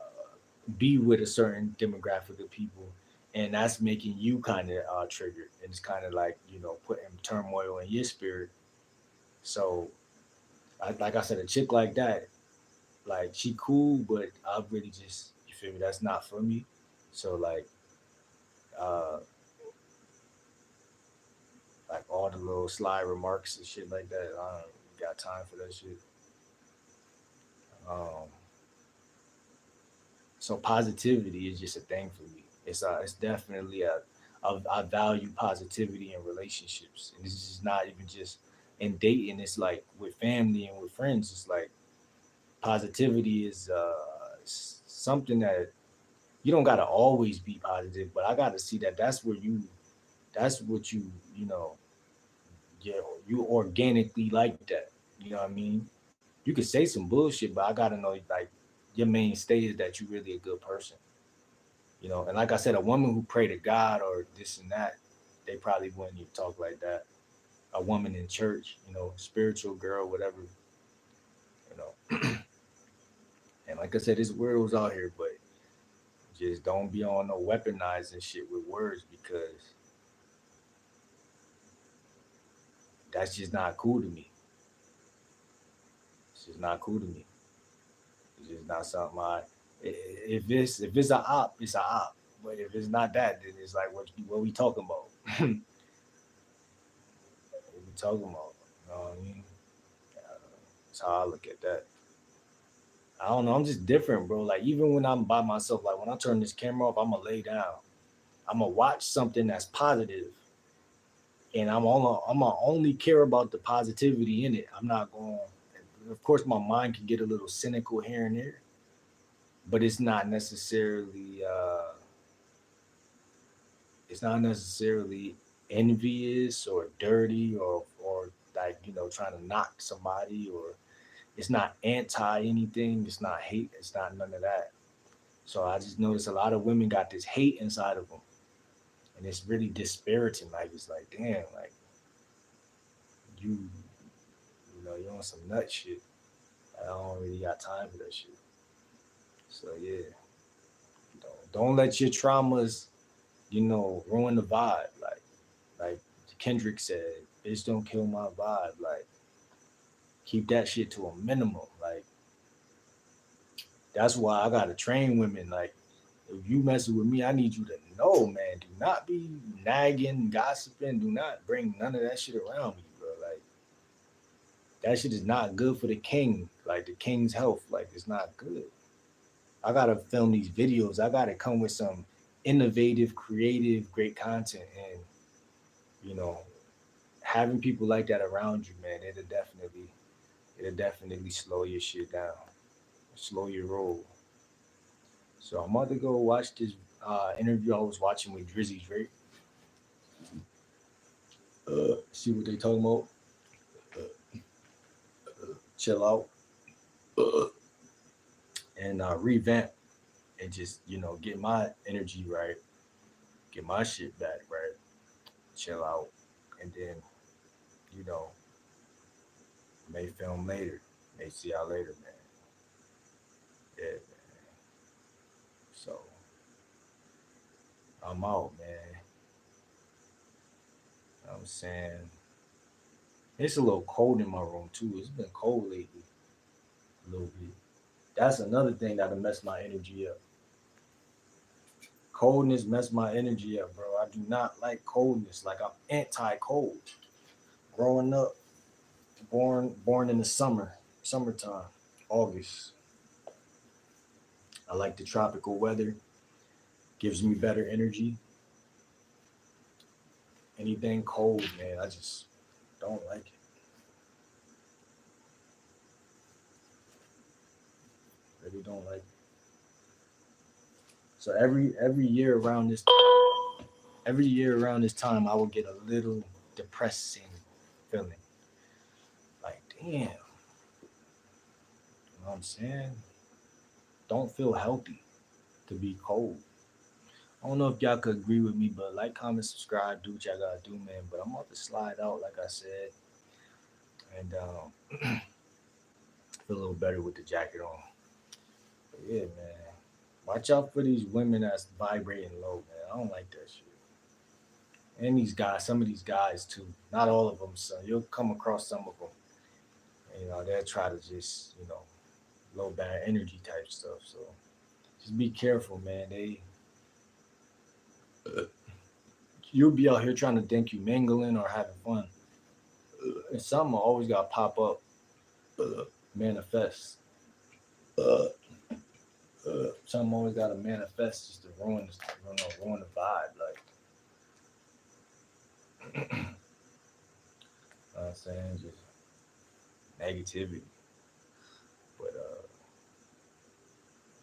be with a certain demographic of people, and that's making you kind of triggered, and it's kind of like putting turmoil in your spirit. So, like I said, a chick like that, like she cool, but I really just you feel me? That's not for me. So uh, like all the little sly remarks and shit like that, I don't got time for that shit. Um, so positivity is just a thing for me. It's definitely I value positivity in relationships, and this is not even just in dating. It's like with family and with friends. It's like positivity is something that you don't gotta always be positive, but I gotta see that that's what you know you organically like that. You know what I mean? You could say some bullshit, but I gotta know like your mainstay is that you really a good person. And like I said, a woman who pray to God or this and that, they probably wouldn't even talk like that. A woman in church, spiritual girl, whatever, you know. And like I said, this world's out here, but just don't be on no weaponizing shit with words because that's just not cool to me. It's just not cool to me. It's just not something if it's a op, it's a op. But if it's not that, then it's like what we talking about? What we talking about? You know what I mean? Uh, that's how I look at that. I don't know. I'm just different, bro. Like even when I'm by myself, like when I turn this camera off, I'm gonna lay down. I'm gonna watch something that's positive, and I'm gonna only care about the positivity in it. I'm not going. Of course, my mind can get a little cynical here and there, but it's not necessarily envious or dirty or like trying to knock somebody, or it's not anti anything. It's not hate. It's not none of that. So I just noticed a lot of women got this hate inside of them, and it's really dispiriting. Like it's like, damn, like you, you're on some nut shit. I don't really got time for that shit. So yeah, don't let your traumas, ruin the vibe. Like Kendrick said, bitch, don't kill my vibe. Like keep that shit to a minimum. Like that's why I gotta train women. Like if you messing with me, I need you to know, man. Do not be nagging, gossiping. Do not bring none of that shit around me, bro. Like that shit is not good for the king. Like the king's health. Like it's not good. I gotta film these videos. I gotta come with some innovative, creative, great content, and you know, having people like that around you, man, it'll definitely slow your shit down, slow your roll. So I'm about to go watch this interview I was watching with Drizzy Drake. See what they talking about. Chill out and revamp and just get my energy right, get my shit back right, chill out, and then you know May film later. May see y'all later, man. Yeah, man. So I'm out, man. You know what I'm saying? It's a little cold in my room too. It's been cold lately, a little bit. That's another thing that'll mess my energy up. Coldness mess my energy up, bro. I do not like coldness. Like I'm anti-cold. Growing up, born in the summertime, August. I like the tropical weather. Gives me better energy. Anything cold, man, I just don't like it. Really don't like it. So every year around this time, I will get a little depressing feeling. Like, damn, you know what I'm saying? Don't feel healthy to be cold. I don't know if y'all could agree with me, but like, comment, subscribe, do what y'all gotta do, man. But I'm about to slide out, like I said, and feel a little better with the jacket on. But yeah, man. Watch out for these women that's vibrating low, man. I don't like that shit. And these guys, some of these guys too. Not all of them, so you'll come across some of them. You know, they'll try to just, low bad energy type stuff. So just be careful, man. You'll be out here trying to think you mingling or having fun, and something always got to pop up, manifest. Something always got to manifest just to ruin the vibe. Like, you know what I'm saying, just negativity. But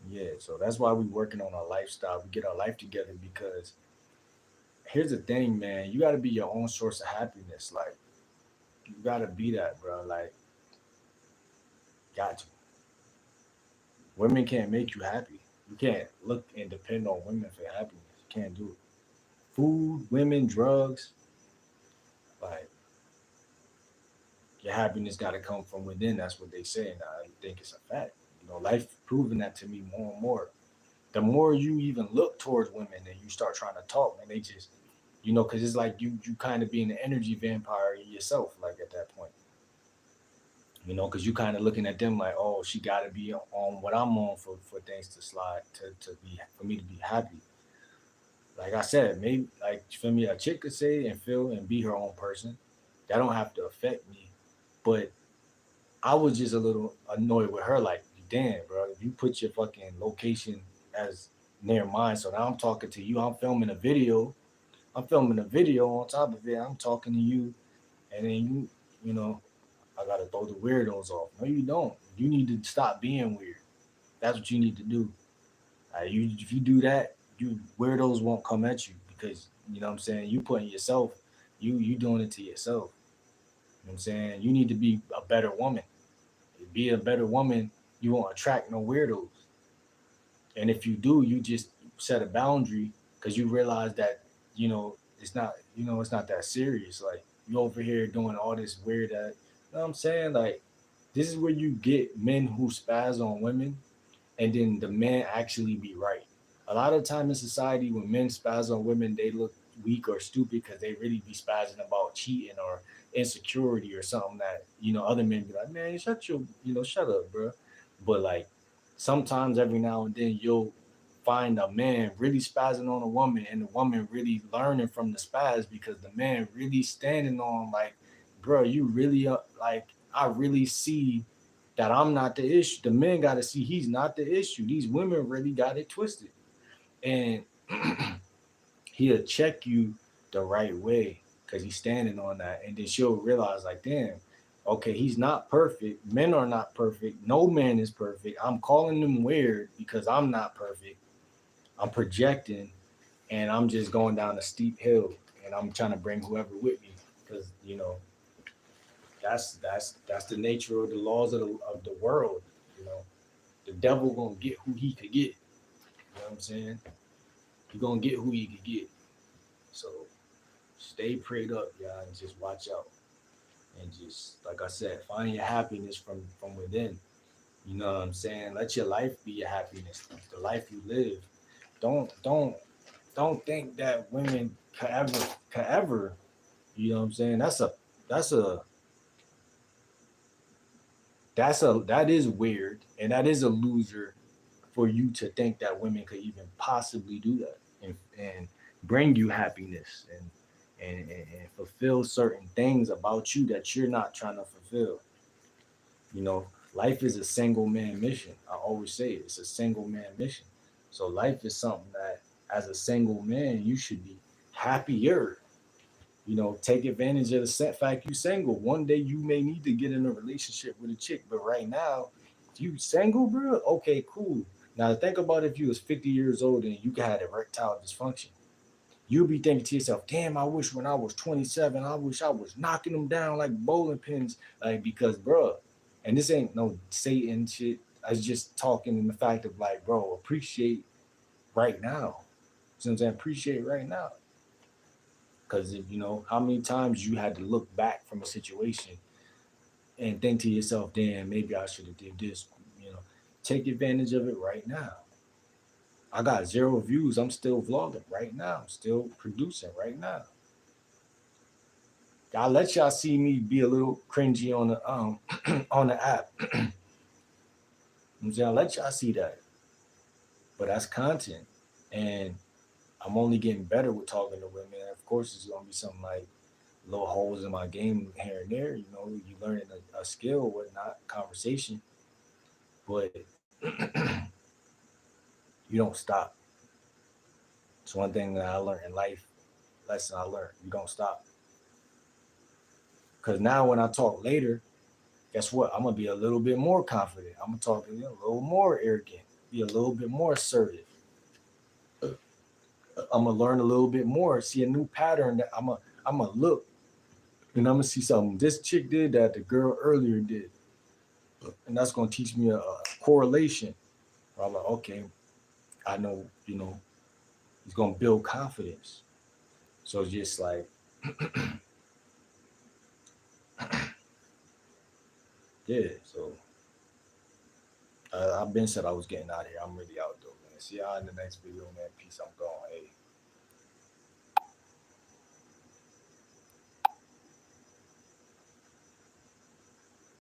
yeah, so that's why we working on our lifestyle. We get our life together because here's the thing, man. You got to be your own source of happiness. Like, you got to be that, bro. Like, got to. Women can't make you happy. You can't look and depend on women for happiness. You can't do it. Food, women, drugs, like your happiness got to come from within. That's what they say, and I think it's a fact. Life proving that to me more and more. The more you even look towards women and you start trying to talk, and they just, because it's like you kind of being an energy vampire yourself, like at that point. Because you kind of looking at them like, oh, she got to be on what I'm on for things to slide to be for me to be happy. Like I said, maybe like for me, a chick could say and feel and be her own person. That don't have to affect me. But I was just a little annoyed with her. Like, damn, bro, if you put your fucking location as near mine, so now I'm talking to you. I'm filming a video. I'm filming a video on top of it. I'm talking to you, and then you know, I gotta throw the weirdos off. No, you don't. You need to stop being weird. That's what you need to do. If you do that, you weirdos won't come at you because you know what I'm saying. You putting yourself, you doing it to yourself. You know what I'm saying. You need to be a better woman. Be a better woman. You won't attract no weirdos. And if you do, you just set a boundary because you realize that it's not that serious. Like you over here doing all this weird. You know what I'm saying? Like this is where you get men who spaz on women, and then the men actually be right. A lot of time in society, when men spaz on women, they look weak or stupid because they really be spazzing about cheating or insecurity or something that other men be like, man, shut up, bro. But like sometimes every now and then you'll find a man really spazzing on a woman and the woman really learning from the spaz because the man really standing on like, bro, you really like I really see that I'm not the issue. The men got to see he's not the issue. These women really got it twisted. And he'll check you the right way because he's standing on that. And then she'll realize, like, damn, okay, he's not perfect. Men are not perfect. No man is perfect. I'm calling them weird because I'm not perfect. I'm projecting and I'm just going down a steep hill and I'm trying to bring whoever with me because, that's the nature of the laws of the world. You know, the devil gonna get who he could get. You know what I'm saying? He gonna get who he could get. So stay prayed up, y'all, and just watch out. and just like I said, find your happiness from within. You know what I'm saying? Let your life be your happiness, the life you live. Don't don't think that women could ever, you know what I'm saying? That's a that is weird, and that is a loser for you to think that women could even possibly do that and bring you happiness and fulfill certain things about you that you're not trying to fulfill. You know, life is a single man mission. I always say it's a single man mission. So life is something that as a single man you should be happier. You know, take advantage of the set fact you single. One day you may need to get in a relationship with a chick, but right now, if you single, bro, okay, cool. Now think about if you was 50 years old and you had erectile dysfunction. You'll be thinking to yourself, damn, I wish when I was 27, I wish I was knocking them down like bowling pins. Like, because, bro, and this ain't no Satan shit. I was just talking in the fact of like, bro, appreciate right now. You know what I'm saying? Appreciate right now. Because, you know, how many times you had to look back from a situation and think to yourself, damn, maybe I should have did this, you know. Take advantage of it right now. I got 0 views. I'm still vlogging right now. I'm still producing right now. I let y'all see me be a little cringy on the on the app. I'm saying I let y'all see that, but that's content, and I'm only getting better with talking to women. Of course, it's gonna be something like little holes in my game here and there. You know, you learning a skill, whatnot, conversation, but you don't stop. It's one thing that I learned in life. Lesson I learned: you don't stop. Because now when I talk later, guess what? I'm gonna be a little bit more confident. I'm gonna talk a little more arrogant, be a little bit more assertive. I'm gonna learn a little bit more, see a new pattern that I'm gonna look and I'm gonna see something this chick did that the girl earlier did, and that's gonna teach me a correlation. Where I'm like, okay, I know, you know, it's gonna build confidence. So it's just like, yeah. So I've been said I was getting out of here. I'm really out though, man. See y'all in the next video, man. Peace. I'm gone. Hey.